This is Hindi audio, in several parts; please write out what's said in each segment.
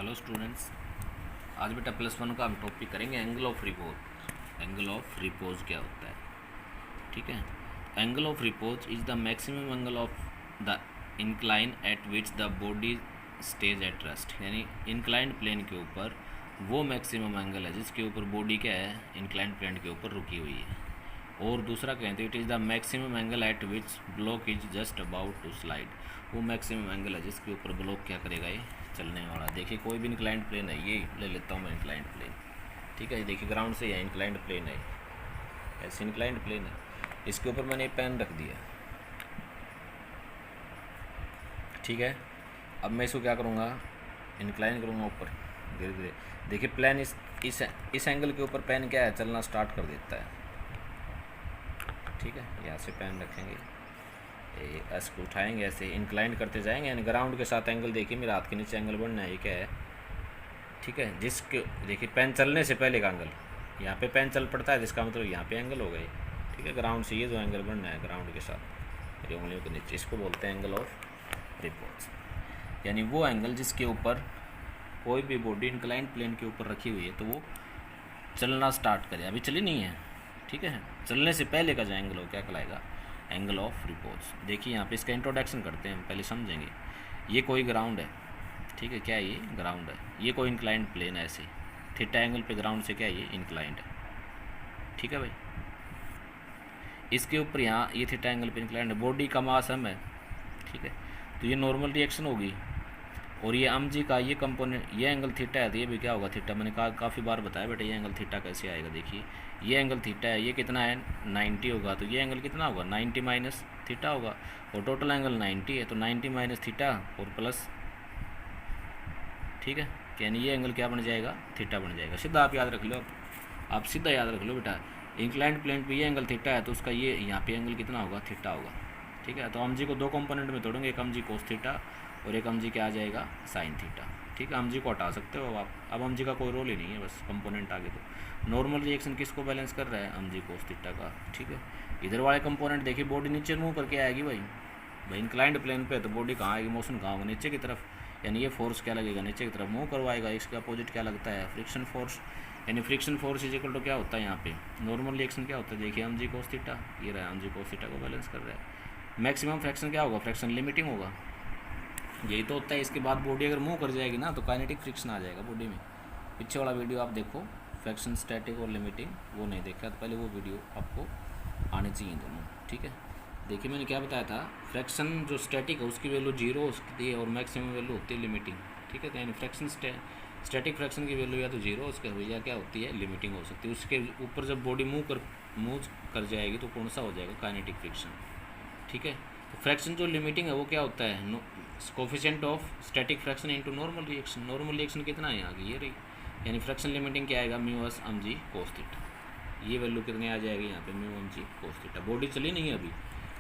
हेलो स्टूडेंट्स, आज बेटा +1 का हम टॉपिक करेंगे angle of repose. Angle of repose क्या होता है? ठीक है। Angle of repose is the maximum angle of the incline eight which the body stage at rest. यानी इंक्लाइंड प्लेन के ऊपर वो मैक्सिमम एंगल है जिसके ऊपर बॉडी क्या है, इंक्लाइंड प्लेन के ऊपर रुकी हुई है। और दूसरा कहते हैं it is the maximum angle at which block is just about to slide. वो मैक्सिमम एंगल है जिसके ऊपर ब्लॉक क्या करेगा, ये चलने वाला। देखिए कोई भी इंक्लाइंड प्लेन है, ये ले लेता हूँ मैं इंक्लाइंड प्लेन। ठीक है, ये देखिए ग्राउंड से यह इंक्लाइंड प्लेन है, ऐसे इंक्लाइंड प्लेन है। इसके ऊपर मैंने पेन रख दिया। ठीक है, अब मैं इसको क्या करूँगा, इंक्लाइन करूँगा ऊपर धीरे धीरे। देखिए प्लेन इस एंगल के ऊपर पेन क्या है, चलना स्टार्ट कर देता है। ठीक है, यहाँ से पेन रखेंगे, एस को उठाएंगे, ऐसे इंक्लाइन करते जाएंगे। यानी ग्राउंड के साथ एंगल देखिए मेरे हाथ के नीचे एंगल बनना है, ये क्या है। ठीक है, जिसके देखिए पेन चलने से पहले का एंगल, यहाँ पे पेन चल पड़ता है जिसका मतलब यहाँ पे एंगल हो गई। ठीक है, ग्राउंड से ये जो एंगल बनना है ग्राउंड के साथ मेरी उंगलियों के नीचे, इसको बोलते हैं एंगल ऑफ रिपोज। यानी वो एंगल जिसके ऊपर कोई भी बॉडी इंक्लाइंड प्लेन के ऊपर रखी हुई है तो वो चलना स्टार्ट करे। अभी चली नहीं है, ठीक है, चलने से पहले का जो एंगल हो क्या कहलाएगा, एंगल ऑफ रिपोज। देखिए यहाँ पे इसका इंट्रोडक्शन करते हैं, पहले समझेंगे। ये कोई ग्राउंड है, ठीक है, क्या है ये ग्राउंड है। ये कोई इंक्लाइंड प्लेन है, ऐसे थीटा एंगल पे ग्राउंड से क्या है, ये इंक्लाइंड है। ठीक है भाई, इसके ऊपर यहाँ ये थीटा एंगल पे इंक्लाइंड है, बॉडी का मास m है। ठीक है, तो ये नॉर्मल रिएक्शन होगी। और ये m जी का ये कंपोनेंट, ये एंगल थीटा है तो ये भी क्या होगा, थीटा। मैंने काफ़ी बार बताया बेटा ये एंगल थीटा कैसे आएगा। देखिए ये एंगल थीटा है, ये कितना है 90 होगा, तो ये एंगल कितना होगा 90 माइनस थीटा होगा। और टोटल एंगल 90 है तो 90 माइनस थीटा और प्लस। ठीक है, यानी ये एंगल क्या बन जाएगा, थीटा बन जाएगा। सीधा आप याद रख लो, आप सीधा याद रख लो बेटा, इंक्लाइंड प्लेन पे ये एंगल थीटा है तो उसका ये यहाँ पे एंगल कितना होगा, थीटा होगा। ठीक है, तो हम जी को दो कंपोनेंट में तोड़ेंगे, एक हम जी कोस थीटा और एक हम जी क्या आ जाएगा, साइन थीटा। ठीक है, हम जी को हटा सकते हो आप, अब हम जी का कोई रोल ही नहीं है, बस कंपोनेंट आगे। तो नॉर्मल रिएक्शन किसको बैलेंस कर रहा है, हम जी कोस थीटा का। ठीक है, इधर वाले कंपोनेंट देखिए बॉडी नीचे मूव करके आएगी भाई इंक्लाइंड प्लेन पे, तो बॉडी कहाँ आएगी, मोशन कहाँ होगा, नीचे की तरफ। यानी ये फोर्स क्या लगेगा, नीचे की तरफ मूव करवाएगा। इसके अपोजिट क्या लगता है, फ्रिक्शन फोर्स। यानी friction force is equal to क्या होता है यहाँ पे, नॉर्मल रिएक्शन क्या होता है, देखिए हम जी कोस थीटा, ये रहा हम जी कोस थीटा को बैलेंस कर रहा है। मैक्सिमम फ्रैक्शन क्या होगा, फ्रैक्शन लिमिटिंग होगा, यही तो होता है। इसके बाद बॉडी अगर मूव कर जाएगी ना तो काइनेटिक फ्रिक्शन आ जाएगा बॉडी में। पीछे वाला वीडियो आप देखो, फ्रैक्शन स्टैटिक और लिमिटिंग, वो नहीं देखा तो पहले वो वीडियो आपको आने चाहिए दोनों। ठीक है, देखिए मैंने क्या बताया था, फ्रैक्शन जो स्टैटिक है उसकी वैल्यू 0 हो सकती है और मैक्सिमम वैल्यू होती है लिमिटिंग। ठीक है, तो यानी फ्रैक्शन स्टैटिक फ्रैक्शन की वैल्यू या तो 0 उसके या क्या होती है, लिमिटिंग हो सकती है। उसके ऊपर जब बॉडी मूव कर जाएगी तो कौन सा हो जाएगा, काइनेटिक फ्रिक्शन। ठीक है, तो फ्रैक्शन जो लिमिटिंग है वो क्या होता है, coefficient of static fraction into normal reaction. Normal reaction कितना है यहाँ की, ये रही। यानी फ्रैक्शन लिमिटिंग क्या आएगा, mu s m g cos theta. ये वैल्यू कितनी आ जाएगी यहाँ पे, mu m g cos theta. Body चली नहीं है अभी।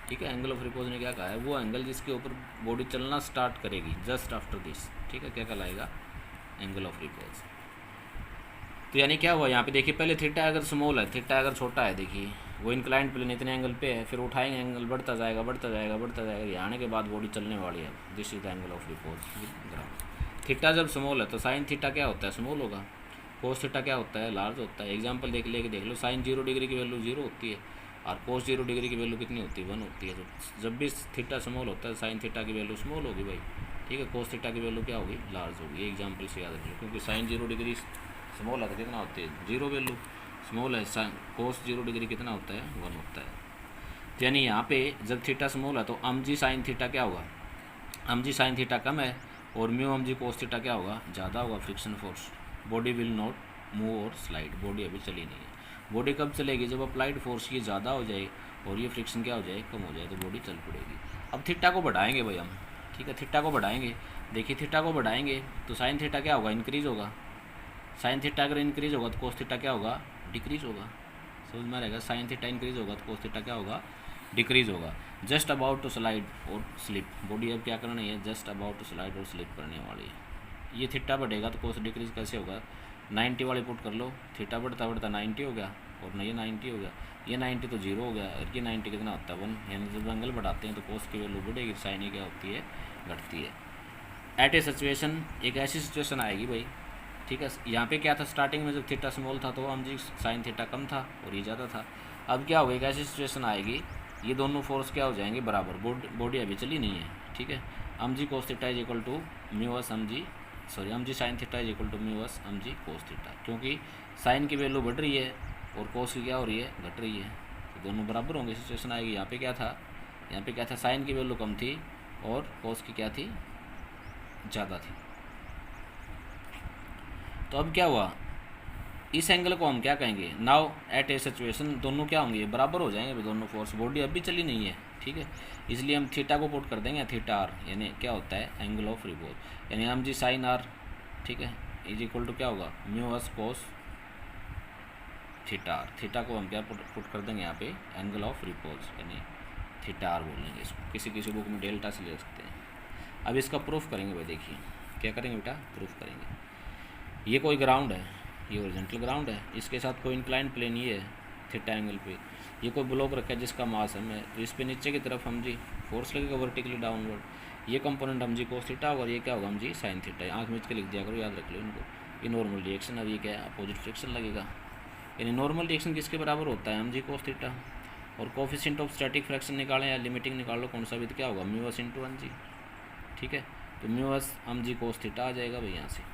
ठीक है, एंगल ऑफ रिपोज ने क्या कहा है, वो एंगल जिसके ऊपर बॉडी चलना स्टार्ट करेगी जस्ट आफ्टर दिस। ठीक है, क्या कहलाएगा, एंगल ऑफ रिपोज। तो यानी क्या हुआ यहाँ पे, देखिए पहले थीटा अगर स्मॉल है, थीटा अगर छोटा है, देखिए वो इंक्लाइंड प्लेन इतने एंगल पे है, फिर उठाएंगे एंगल बढ़ता जाएगा बढ़ता जाएगा बढ़ता जाएगा, यहाँ आने के बाद बॉडी चलने वाली है। This is the angle of repose with ground. Theta जब स्मॉल है तो साइन थीटा क्या होता है, स्मॉल होगा। कोस थीटा क्या होता है, लार्ज होता है। एग्जाम्पल लेके देख लो, साइन 0 डिग्री की वैल्यू 0 होती है और कोस 0 डिग्री की वैल्यू कितनी होती है, 1 होती है। तो जब भी थीटा स्मॉल होता है साइन थीटा की वैल्यू स्मॉल होगी भाई। ठीक है, कोस थीटा की वैल्यू क्या होगी, लार्ज होगी। ये एग्जाम्पल से याद रखिए, क्योंकि साइन 0 डिग्री स्मॉल है तो कितना होती है, 0 वैल्यू। स्मॉल है कोस 0 डिग्री कितना होता है, 1 होता है। तो यानी यहाँ पे जब थीटा स्मॉल है तो एम जी साइन थीटा क्या होगा, एम जी साइन थीटा कम है और mu m g cos theta क्या होगा, ज़्यादा होगा। Friction force, body will not move और स्लाइड। बॉडी अभी चली नहीं है। बॉडी कब चलेगी, जब अप्लाइड फोर्स ये ज़्यादा हो जाए और ये फ्रिक्शन क्या हो जाए, कम हो जाए, तो बॉडी चल पड़ेगी। अब थीटा को बढ़ाएंगे भाई हम। ठीक है, थीटा को बढ़ाएंगे। देखिए थीटा को बढ़ाएंगे तो साइन थीटा क्या होगा, इंक्रीज होगा। साइन थीटा अगर इंक्रीज होगा तो कोस थीटा क्या होगा, डिक्रीज होगा। समझ में रहेगा, साइन थीटा इंक्रीज होगा तो कोस थीटा क्या होगा, डिक्रीज होगा। जस्ट अबाउट टू स्लाइड और स्लिप, बॉडी अब क्या करनी है, जस्ट अबाउट टू स्लाइड और स्लिप करने वाली है। ये थीटा बढ़ेगा तो कोस डिक्रीज कैसे होगा, 90 वाली पुट कर लो, थीटा बढ़ता बढ़ता 90 हो गया और ये 90 हो गया, ये 90 तो 0 हो गया और ये 90 कितना होता है 1। यानी जब एंगल बढ़ाते हैं तो कोस की वैल्यू बढ़ेगी, साइन ही क्या होती है, घटती है। एट ए सिचुएशन, एक ऐसी सिचुएशन आएगी भाई, ठीक है। यहाँ पे क्या था, स्टार्टिंग में जब थीटा स्मॉल था तो हम जी साइन थीटा कम था और ये ज़्यादा था। अब क्या होगा, एक ऐसी सिचुएशन आएगी, ये दोनों फोर्स क्या हो जाएंगे बराबर, बॉडी अभी चली नहीं है, ठीक है। हम g cos theta is equal to mu s हम g sine theta is equal to mu s हम जी कोस थीटा, क्योंकि साइन की वैल्यू बढ़ रही है और कोस की क्या हो रही है, घट रही है, तो दोनों बराबर होंगे। सिचुएशन आएगी, यहाँ पे क्या था, साइन की वैल्यू कम थी और कोस की क्या थी, ज़्यादा थी। तो अब क्या हुआ, इस एंगल को हम क्या कहेंगे, नाउ एट ए सिचुएशन, दोनों क्या होंगे, बराबर हो जाएंगे दोनों फोर्स, बॉडी अब भी चली नहीं है, ठीक है। इसलिए हम थीटा को पुट कर देंगे थीटा आर, यानी क्या होता है एंगल ऑफ रिपोज, यानी हम जी साइन आर, ठीक है, इज इक्वल टू क्या होगा mu s cos theta r. Theta को हम क्या पुट कर देंगे यहाँ पे एंगल ऑफ रिपोज, यानी थीटा आर बोलेंगे इसको, किसी बुक में डेल्टा से ले सकते हैं। अब इसका प्रूफ करेंगे भाई, देखिए क्या करेंगे बेटा, प्रूफ करेंगे। ये कोई ग्राउंड है, ये ओरिजेंटल ग्राउंड है, इसके साथ कोई इंक्लाइन प्लेन ये है थीटा एंगल पे, ये कोई ब्लॉक रखा है जिसका मास है, तो इस पे नीचे की तरफ हम जी फोर्स लगेगा वर्टिकली डाउनवर्ड, ये कंपोनेंट हम जी कोस थीटा होगा और ये क्या होगा हम जी साइन थीटा। आँख मीच के लिख दिया करो, याद रख लो इनको। ये नॉर्मल रिएक्शन, अब ये क्या है अपोजिट फ्रिक्शन लगेगा, यानी नॉर्मल रिएक्शन किसके बराबर होता है हम जी कोस थीटा, और कोफिशिएंट ऑफ स्टैटिक फ्रैक्शन निकालें या लिमिटिंग निकाल लो कौन सा भी, तो क्या होगा mu s into m g, ठीक है। तो म्यू एस हम जी कोस थीटा आ जाएगा भाई यहाँ से।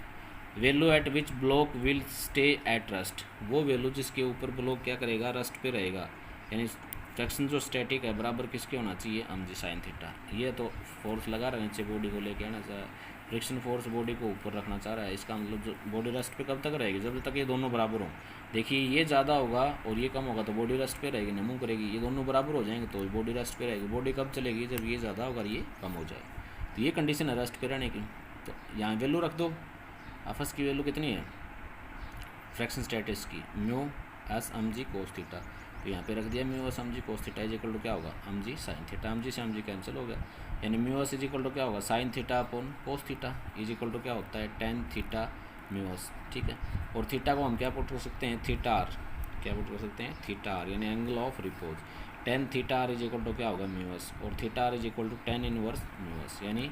Value eight which block will stay at rest, वो वैल्यू जिसके ऊपर ब्लॉक क्या करेगा, रेस्ट पे रहेगा, यानी फ्रैक्शन जो स्टैटिक है बराबर किसके होना चाहिए, हम जी साइन थीटा। ये तो फोर्स लगा रहा है नीचे बॉडी को लेके आना चाह रहा है, फ्रिक्शन फोर्स बॉडी को ऊपर रखना चाह रहा है, इसका मतलब जो बॉडी रेस्ट पे कब तक रहेगी, जब तक ये दोनों बराबर हों। देखिए ये ज़्यादा होगा और ये कम होगा तो बॉडी रेस्ट पे रहेगी, नहीं मूव करेगी, ये दोनों बराबर हो जाएंगे तो बॉडी रेस्ट पे रहेगी। बॉडी कब चलेगी, जब ये ज़्यादा होगा और ये कम हो जाए, तो ये कंडीशन है रेस्ट पे रहने की। तो यहाँ वैल्यू रख दो, एफएस की वैल्यू कितनी है फ्रैक्शन स्टैटिस की, mu s m g cos theta, तो यहाँ पे रख दिया mu s m g cos theta is equal to क्या होगा m g sine theta, m g से एम जी कैंसिल हो गया, यानी mu s is equal to क्या होगा sine theta upon cos theta is equal to क्या होता है टेन थीटा म्यू एस, ठीक है। और थीटा को हम क्या पुट कर सकते हैं, थीटा आर, क्या पुट कर सकते हैं थीटा आर, यानी angle of repose, tan theta r is equal to क्या होगा म्यू एस, और theta r is equal to tan inverse mu s, यानी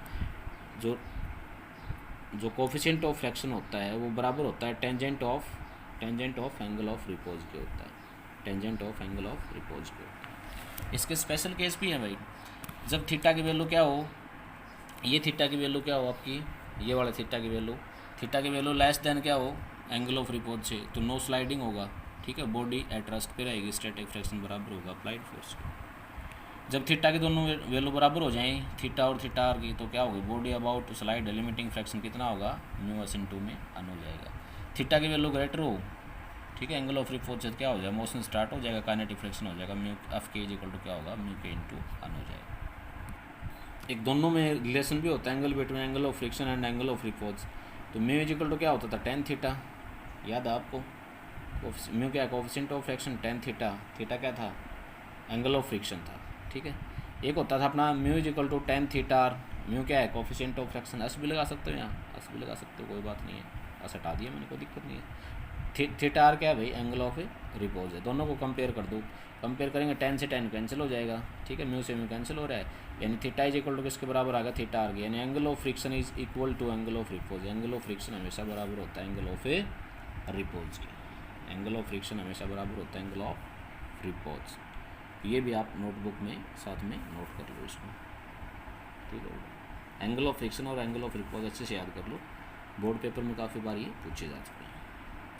जो कोफिशिएंट ऑफ फ्रैक्शन होता है वो बराबर होता है tangent of angle of repose के होता है, tangent of angle of repose के होता है। इसके स्पेशल केस भी हैं भाई, जब थीटा की वैल्यू क्या हो, ये थीटा की वैल्यू क्या हो आपकी, ये वाला थीटा की वैल्यू लेस देन क्या हो एंगल ऑफ रिपोज से, तो नो स्लाइडिंग होगा, ठीक है, बॉडी एट रेस्ट पे रहेगी, स्टैटिक फ्रैक्शन बराबर होगा अप्लाइड फोर्स के। जब थीटा की दोनों वैल्यू बराबर हो जाएं, थीटा और थीटा आर की, तो क्या होगी body about to slide, limiting friction कितना होगा म्यू एस इनटू में अन हो जाएगा। थीटा की वैल्यू ग्रेटर हो, ठीक है, एंगल ऑफ रिपोज से क्या हो जाएगा मोशन स्टार्ट हो जाएगा, काइनेटिक फ्रैक्शन हो जाएगा, म्यू एफ के इज इक्वल टू क्या होगा म्यू के इनटू अन हो जाएगा। एक दोनों में रिलेशन भी होता है angle between angle of friction and angle of repose, तो म्यू इज इक्वल टू क्या होता था टेन थीटा, याद है आपको, म्यू क्या coefficient of fraction tan theta, theta क्या था एंगल ऑफ फ्रिक्शन था, ठीक है। एक होता था अपना mu is equal to tan theta r, mu क्या है कोफिशिएंट ऑफ फ्रैक्शन, एस भी लगा सकते हो यहाँ, एस भी लगा सकते हो कोई बात नहीं है, एस हटा दिया मैंने, कोई दिक्कत नहीं है। थीटा आर क्या है भाई एंगल ऑफ रिपोज है, दोनों को कंपेयर कर दो, कंपेयर करेंगे 10 से 10 कैंसिल हो जाएगा, ठीक है, म्यू से म्यू कैंसिल हो रहा है, यानी थीटा इज इक्वल टू किसके बराबर आ गया थीटा आर के, यानी angle of friction is equal to angle of repose, angle of friction हमेशा बराबर होता है एंगल ऑफ रिपोज के, एंगल ऑफ फ्रिक्शन हमेशा बराबर होता है एंगल ऑफ रिपोज। ये भी आप नोटबुक में साथ में नोट कर लो इसको, ठीक है। एंगल ऑफ फ्रिक्शन और एंगल ऑफ रिपोज अच्छे से याद कर लो, बोर्ड पेपर में काफ़ी बार ये पूछे जा चुके हैं।